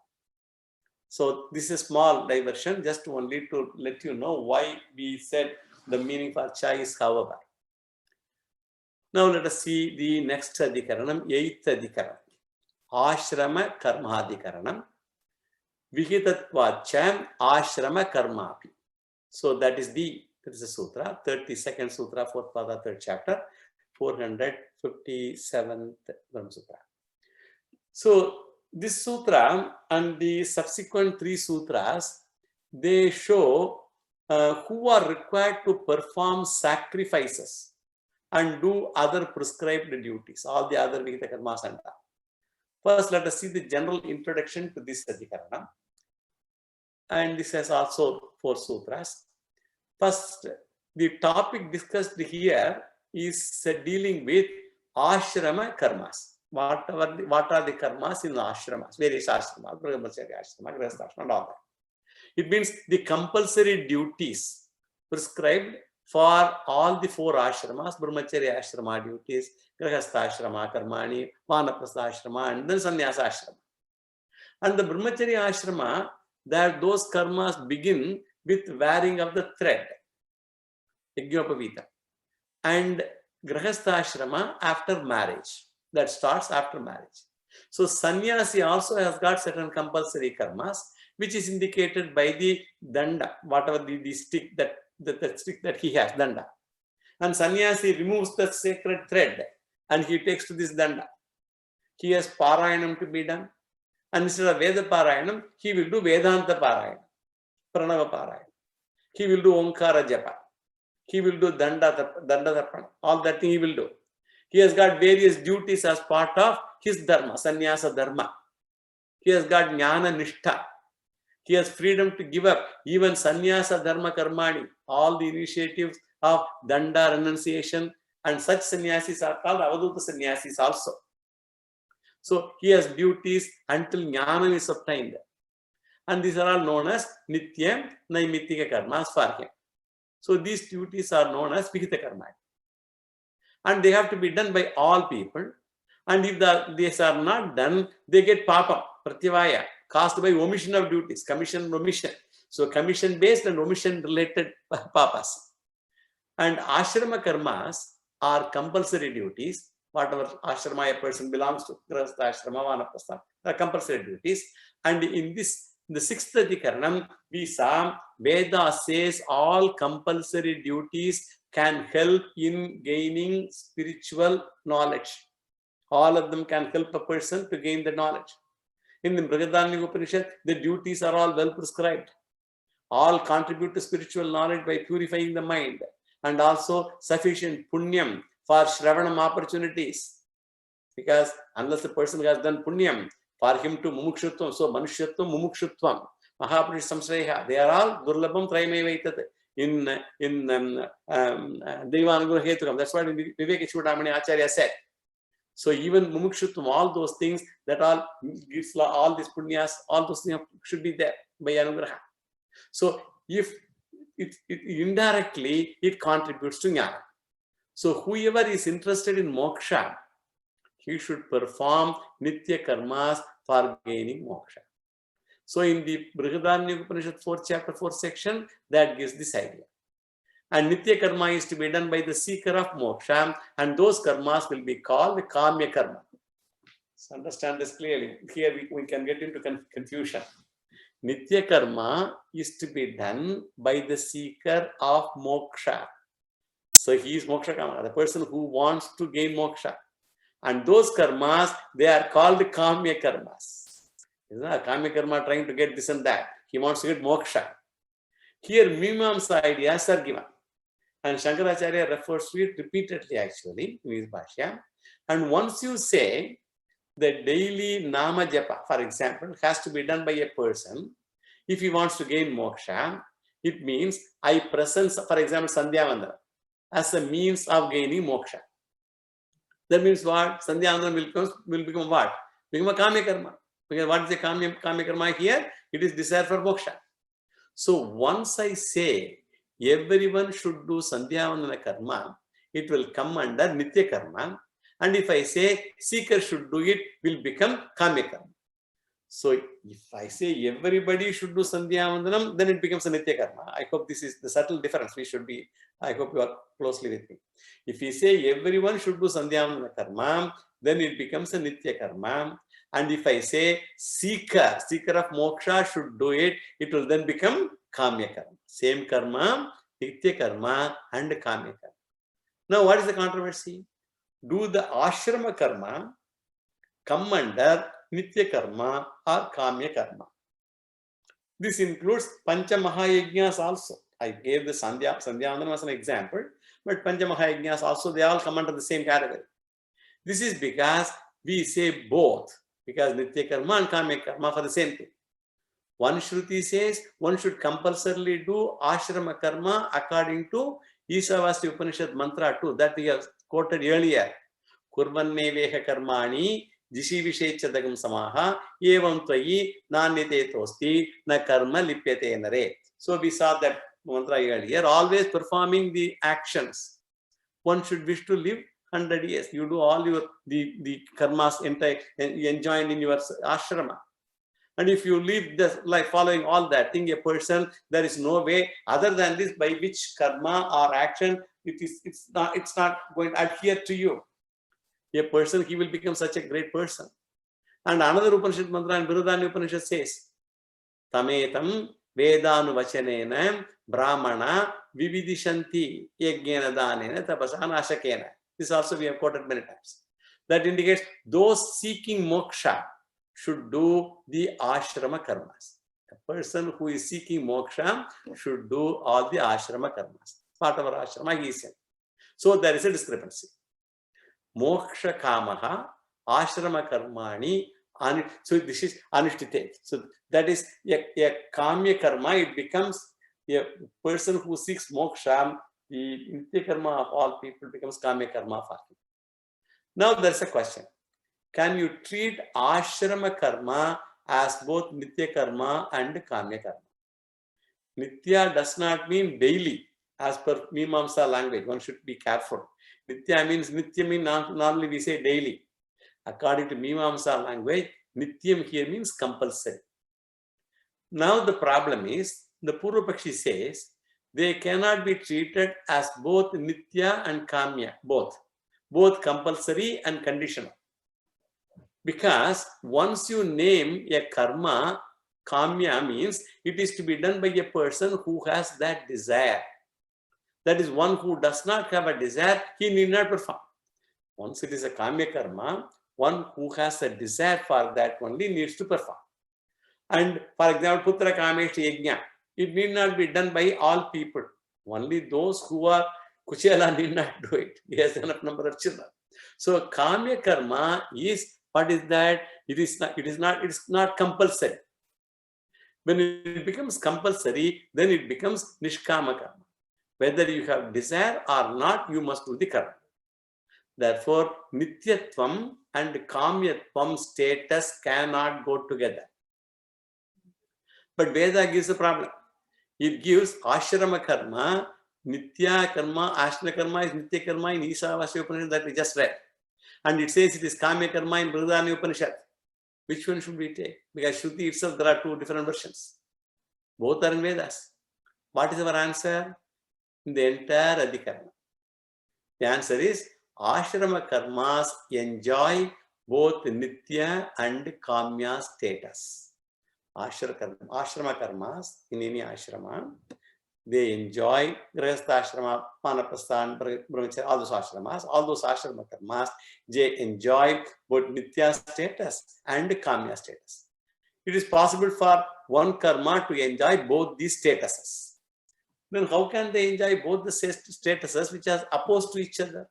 So this is a small diversion, just only to let you know why we said the meaning for chai is however. Now let us see the next adhikaranam, 8th adhikaranam. Ashrama karmadhikaranam. Vihitatvacha ashrama karmapi. So that is the sutra, 32nd sutra, 4th pada, 3rd chapter, 457th Brahma Sutra. So this sutra and the subsequent 3 sutras, they show who are required to perform sacrifices and do other prescribed duties, all the other Vihita karmas and all. First, let us see the general introduction to this adhikaranam. And this has also 4 sutras. First, the topic discussed here is dealing with ashrama karmas. What are the karmas in the ashramas? Various ashramas, Brahmacharya ashrama, Grihastha ashrama, and all that. It means the compulsory duties prescribed for all the 4 ashramas, Brahmacharya ashrama duties, Grihastha ashrama, Karmani, Vanaprastha ashrama, and then Sannyasa ashrama. And the Brahmacharya ashrama, that those karmas begin with wearing of the thread, Yajnopavita, and Grihastha ashrama after marriage. That starts after marriage. So sannyasi also has got certain compulsory karmas, which is indicated by the danda, whatever the stick that the stick that he has, danda. And sannyasi removes the sacred thread and he takes to this danda. He has parayanam to be done. And instead of Veda Parayanam, he will do Vedanta Parayanam, Pranava Parayanam. He will do Omkara Japa. He will do Danda Tarpana. All that thing he will do. He has got various duties as part of his dharma, sannyasa dharma. He has got jnana nishtha. He has freedom to give up even sannyasa dharma karmani, all the initiatives of danda renunciation, and such sannyasis are called avaduta sannyasis also. So he has duties until jnana is obtained. And these are all known as nitya naimittika karmas for him. So these duties are known as vihita karma. And they have to be done by all people. And if these are not done, they get papa, pratyavaya, caused by omission of duties, commission and omission. So commission based and omission related papas. And ashrama karmas are compulsory duties. Whatever ashrama a person belongs to, grahastha ashrama, vanaprastha, are compulsory duties. And in the sixth adhikaranam, we saw Veda says all compulsory duties can help in gaining spiritual knowledge. All of them can help a person to gain the knowledge. In the Brihadaranyaka Upanishad, the duties are all well prescribed. All contribute to spiritual knowledge by purifying the mind, and also sufficient punyam for shravanam opportunities. Because unless the person has done punyam, for him to mumukshutvam, so manushyatvam, mumukshutvam, mahapurush samsreha, they are all durlabham trayamevaitat in Devanagura Hetukam. That's what Vivek Chudamani Acharya said. So even mumukshutvam, all those things that all gives all these punyas, all those things should be there by anugraha. So if it indirectly it contributes to jnana. So whoever is interested in moksha, he should perform nitya karmas for gaining moksha. So in the Brihadaranyaka Upanishad 4th chapter 4th section, that gives this idea. And nitya karma is to be done by the seeker of moksha, and those karmas will be called kamya karma. So understand this clearly. Here we can get into confusion. Nitya karma is to be done by the seeker of moksha. So he is moksha karma, the person who wants to gain moksha. And those karmas, they are called kamya karmas. Isn't that? Kamya karma trying to get this and that. He wants to get moksha. Here Mimamsa ideas are given. And Shankaracharya refers to it repeatedly actually in his Bhashya. And once you say the daily nama japa, for example, has to be done by a person, if he wants to gain moksha, it means I present, for example, Sandhya Vandana as a means of gaining moksha. That means what? Sandhya Vandana will become what? Become a kamya karma. Because what is the kamya karma here? It is desire for moksha. So once I say everyone should do Sandhya Vandana karma, it will come under nitya karma. And if I say seeker should do it, will become kamya karma. So if I say everybody should do Sandhya Vandanam, then it becomes a nitya karma. I hope this is the subtle difference. I hope you are closely with me. If we say everyone should do Sandhya Vandana karma, then it becomes a nitya karma. And if I say seeker of moksha should do it, it will then become kamya karma. Same karma, nitya karma and kamya karma. Now what is the controversy? Do the ashrama karma come under nitya karma or kamya karma? This includes pancha mahayajnas also. I gave the Sandhya Vandana as an example, but pancha mahayajnas also, they all come under the same category. This is because we say both, because nitya karma and kamya karma for the same thing. One Shruti says one should compulsorily do ashrama karma according to Ishavasya Upanishad mantra 2 that we have quoted earlier. Kurvanne veha karmani jishi vishechadagam samaha evam tvayi nanyate tosti na karma lipyate nare. So we saw that mantra earlier. Always performing the actions. One should wish to live 100 years. You do all your the karmas enjoined in your ashrama. And if you live this, like following all that thing, a person, there is no way other than this by which karma or action it's not going to adhere to you. A person, he will become such a great person. And another Upanishad mantra in Brihadaranyaka Upanishad says, tametam vedanu brahmana vividishanti yajnana danena tapasa anashakena. This also we have quoted many times. That indicates those seeking moksha should do the ashrama karmas. A person who is seeking moksha should do all the ashrama karmas. Part of our ashrama he is saying. So there is a discrepancy. Moksha kamaha ashrama karmani. So this is anishtite. So that is a kamya karma. It becomes a person who seeks moksha. The nitya karma of all people becomes kamya karma for him. Now there is a question. Can you treat ashrama karma as both nitya karma and kamya karma? Nitya does not mean daily as per Mimamsa language. One should be careful. Nitya means normally we say daily. According to Mimamsa language, nityam here means compulsory. Now the problem is, the Purvapakshi says, they cannot be treated as both nitya and kamya, both compulsory and conditional. Because once you name a karma, kamya means it is to be done by a person who has that desire. That is, one who does not have a desire, he need not perform. Once it is a kamya karma, one who has a desire for that only needs to perform. And for example, putra kamesh yajna, it need not be done by all people. Only those who are kuchala need not do it. He has enough number of children. So kamya karma is, what is that? It is not compulsory. When it becomes compulsory, then it becomes nishkama karma. Whether you have desire or not, you must do the karma. Therefore, nityatvam and kamyatvam status cannot go together. But Veda gives a problem. It gives ashrama karma, nitya karma, ashrama karma is nitya karma in Ishavasya Upanishad that we just read. And it says it is kamya karma in Brihadaranyaka Upanishad. Which one should we take? Because Shruti itself, there are two different versions. Both are in Vedas. What is our answer? In the entire Adhikarana. The answer is, ashrama karmas enjoy both nitya and kamya status. Ashrama karmas, in any ashrama, they enjoy grihastha ashrama, panaprastha, brahmacharya, all those ashrama karmas, they enjoy both nitya status and kamya status. It is possible for one karma to enjoy both these statuses. Then how can they enjoy both the statuses which are opposed to each other?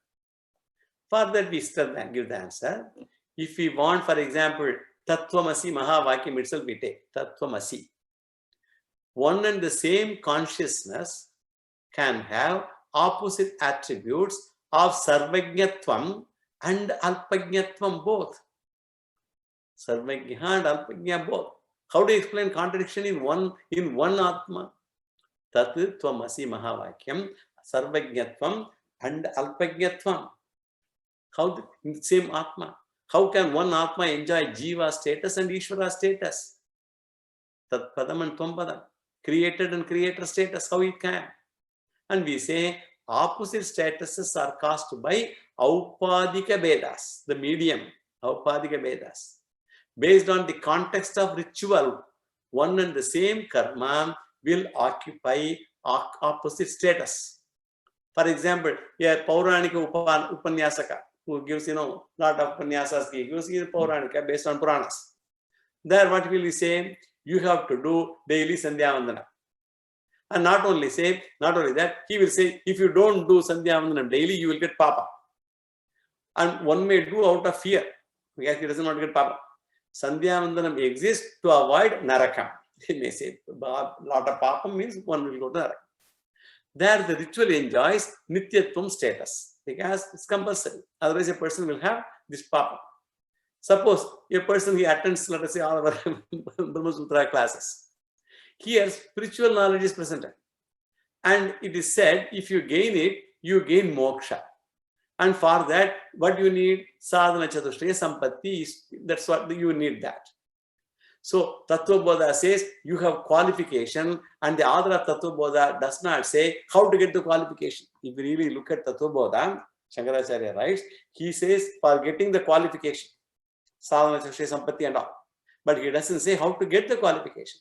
For that we still give the answer. If we want, for example, Tattvamasi Mahavakyam itself we take, Tattvamasi. One and the same consciousness can have opposite attributes of Sarvajñatvam and Alpajñatvam both. Sarvajña and Alpajña both. How do you explain contradiction in one Atma? Tat Tvamasi Mahavakyam, Sarvajñatvam and Alpajñatvam. How the same Atma? How can one Atma enjoy Jiva status and Ishvara status? Tat Padam and Tvam Padam. Created and creator status, how it can? And we say opposite statuses are caused by Aupadika Vedas, the medium, Aupadika Vedas. Based on the context of ritual, one and the same karma will occupy opposite status. For example, a Pauranika Upanyasaka who gives, lot of Upanyasas, he gives Pauranika based on Puranas. There, what will he say? You have to do daily Sandhya Vandanam. And not only that, he will say, if you don't do Sandhya Vandanam daily, you will get Papa. And one may do out of fear, because he doesn't want to get Papa. Sandhya Vandanam exists to avoid Narakam. He may say, a lot of Papa means one will go to Narakam. There the ritual enjoys Nityatvam status, because it's compulsory. Otherwise a person will have this Papa. Suppose a person, he attends, let us say, all our Brahma Sutra classes. Here, spiritual knowledge is presented. And it is said, if you gain it, you gain moksha. And for that, what you need? Sadhana Chatushtaya Sampatti, that's what you need that. So, Tattva Bodha says, you have qualification, and the author of Tattva Bodha does not say how to get the qualification. If you really look at Tattva Bodha, Shankaracharya writes, he says, for getting the qualification, Sadhana Chatushtaya Sampatti and all. But he doesn't say how to get the qualification.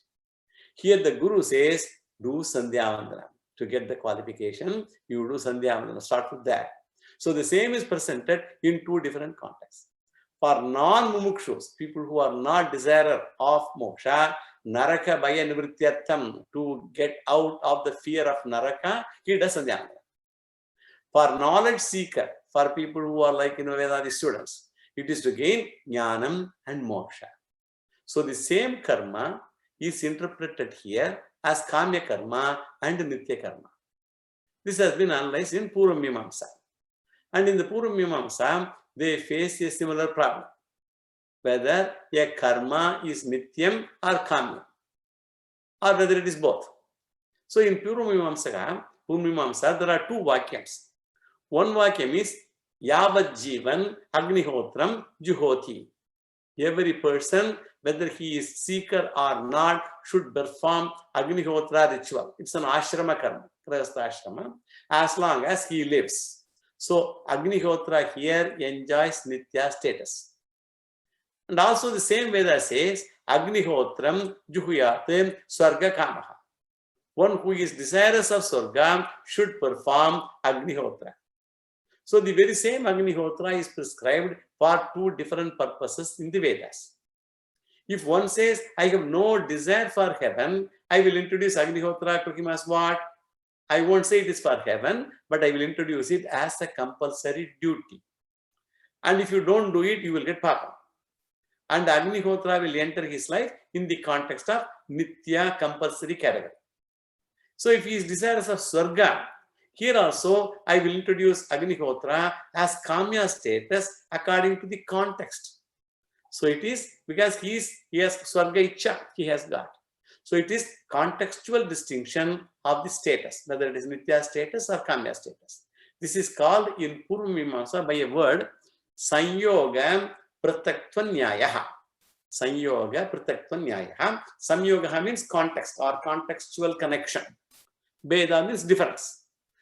Here the Guru says, do Sandhya-Vandana. To get the qualification, you do Sandhya-Vandana. Start with that. So the same is presented in two different contexts. For non-mumukshus, people who are not desirer of moksha, naraka bhaya nivrityartham, to get out of the fear of naraka, he does Sandhya-Vandana. For knowledge seeker, for people who are like Vedanta students, it is to gain jnanam and moksha. So the same karma is interpreted here as kamya karma and nitya karma. This has been analyzed in Purva Mimamsa. And in the Purva Mimamsa, they face a similar problem, whether a karma is nityam or kamya, or whether it is both. So in Purva Mimamsa, there are two vakyams. One vakyam is Yavat Jivan Agnihotram Juhoti. Every person, whether he is seeker or not, should perform Agnihotra ritual. It's an ashrama karma, Grahastha ashrama, as long as he lives. So Agnihotra here enjoys Nitya status. And also the same Veda says, Agnihotram Juhuyate Swarga Kamaha. One who is desirous of Swarga should perform Agnihotra. So the very same Agnihotra is prescribed for two different purposes in the Vedas. If one says, I have no desire for heaven, I will introduce Agnihotra to him as what? I won't say it is for heaven, but I will introduce it as a compulsory duty. And if you don't do it, you will get papa. And Agnihotra will enter his life in the context of Nitya compulsory category. So if he is desirous of Swarga, here also I will introduce Agnihotra as Kamya status according to the context. So it is because he has Swarga Icha, he has got. So it is contextual distinction of the status, whether it is Nitya status or Kamya status. This is called in Purva Mimamsa by a word, Sanyoga Prataktva Nyayaha. Sanyoga Prataktva Nyayaha. Samyoga means context or contextual connection. Veda means difference.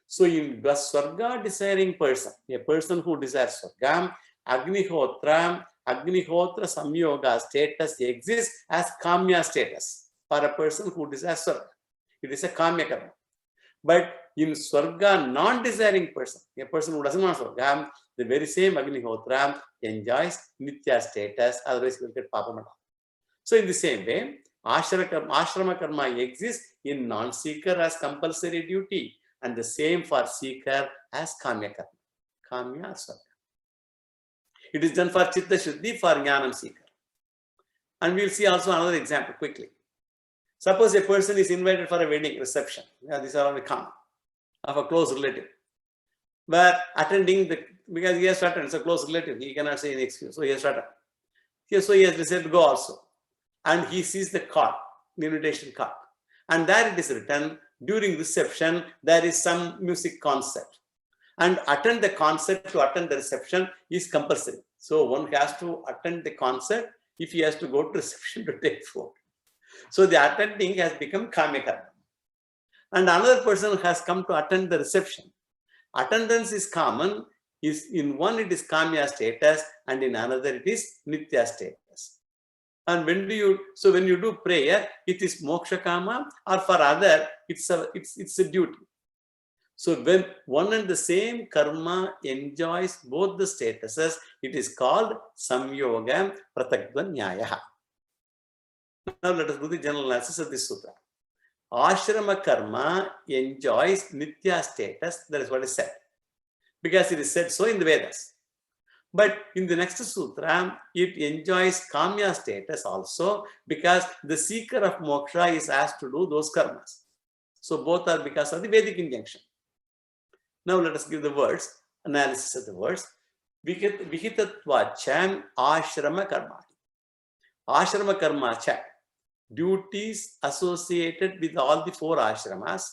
So in the Swarga desiring person, a person who desires Swarga, Agnihotra Samyoga status exists as Kamya status for a person who desires Swarga. It is a Kamya karma. But in Swarga non-desiring person, a person who doesn't want Swarga, the very same Agnihotra enjoys Nitya status, otherwise he will get Papamata. So in the same way, Ashrama karma exists in non-seeker as compulsory duty, and the same for seeker as Kamya karma. Kamya Swarga. It is done for Chitta Shuddhi, for Jnanam seeker. And we will see also another example quickly. Suppose a person is invited for a wedding reception. These are all common, of a close relative. But attending because he has to attend, it's a close relative, he cannot say any excuse, so he has to attend. So he has decided to go also. And he sees the card, the invitation card. And there it is written, during reception, there is some music concert. And attend the concert to attend the reception is compulsory. So one has to attend the concert if he has to go to reception to take food. So the attending has become Kamya karma. And another person has come to attend the reception. Attendance is common. In one it is Kamya status, and in another it is Nitya status. And when you do prayer, it is moksha kama, or for other, it's a duty. So when one and the same karma enjoys both the statuses, it is called Samyoga Prataktva Nyayaha. Now let us do the general analysis of this sutra. Ashrama karma enjoys Nitya status, that is what is said. Because it is said so in the Vedas. But in the next sutra, it enjoys Kamya status also, because the seeker of moksha is asked to do those karmas. So both are because of the Vedic injunction. Now let us give the words, analysis of the words. Vihitatvacha ashrama karma. Ashrama karma cha, duties associated with all the four ashramas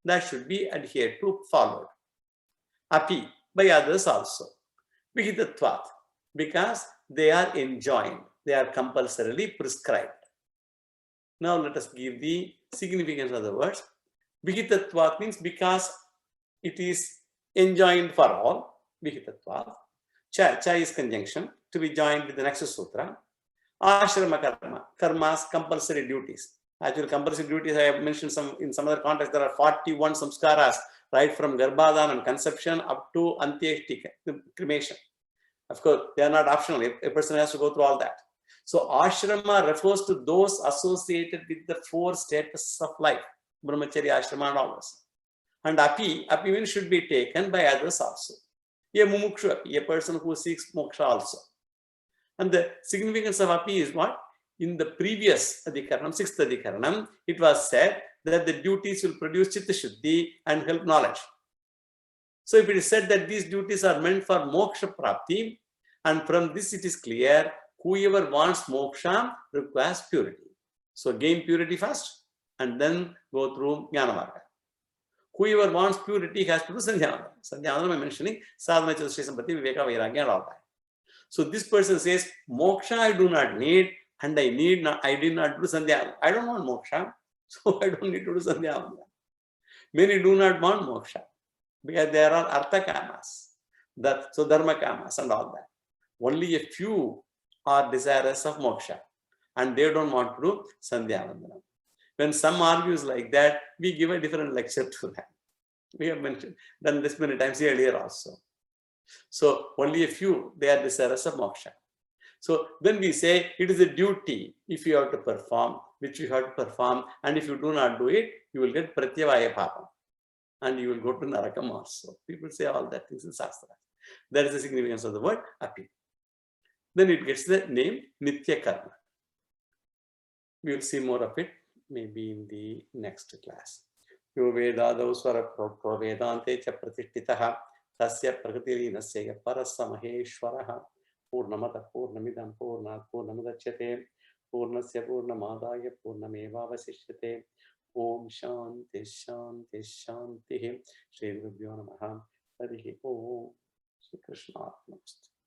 that should be adhered to, followed. Api, by others also. Vihitatvat, because they are enjoined, they are compulsorily prescribed. Now let us give the significance of the words. Vihitatvat means because it is enjoined for all. Vihitatvat. Cha is conjunction to be joined with the next sutra. Ashrama karma, karmas, compulsory duties. Actually, compulsory duties, I have mentioned in some other context, there are 41 samskaras, right from Garbhadan and conception up to Antyeshti, cremation. Of course, they are not optional. A person has to go through all that. So, ashrama refers to those associated with the 4 statuses of life, brahmacharya, ashrama, and all this. And api means should be taken by others also. A mumukshu api, a person who seeks moksha also. And the significance of api is what? In the previous adhikaranam, 6th adhikaranam, it was said that the duties will produce chitta shuddhi and help knowledge. So if it is said that these duties are meant for moksha prapti, and from this it is clear, whoever wants moksha requires purity. So gain purity first and then go through jnana marga. Whoever wants purity has to do sandhyanam. Sandhyanam I am mentioning sadhana chatushtaya sampatti viveka vairagya and all that. So this person says, moksha I do not need, and I did not do sandhyanam. I don't want moksha, so I don't need to do sandhyanam. Many do not want moksha because there are artha kamas, so dharma kamas and all that. Only a few are desirous of moksha and they don't want to do sandhyanam. When some argues like that, we give a different lecture to them. We have done this many times earlier also. So only a few, they are desirous of moksha. So then we say it is a duty if you have to perform, which you have to perform, and if you do not do it, you will get pratyavaya papam. And you will go to narakam also. People say all that things in Shastra. That is the significance of the word api. Then it gets the name Nitya Karma. We will see more of it maybe in the next class. Yo vedadau swara vedante cha pratishtitaha tasya prakatirinasya parasya maheshwaraha purnamata purnamidam purnat purnamudachyate purnasya purnamadaya purnamevavasishyate. Om Shanti Shanti Shanti. Shri Gurubhyo Namaha. Harihi Om. Shri Krishna. Namaste.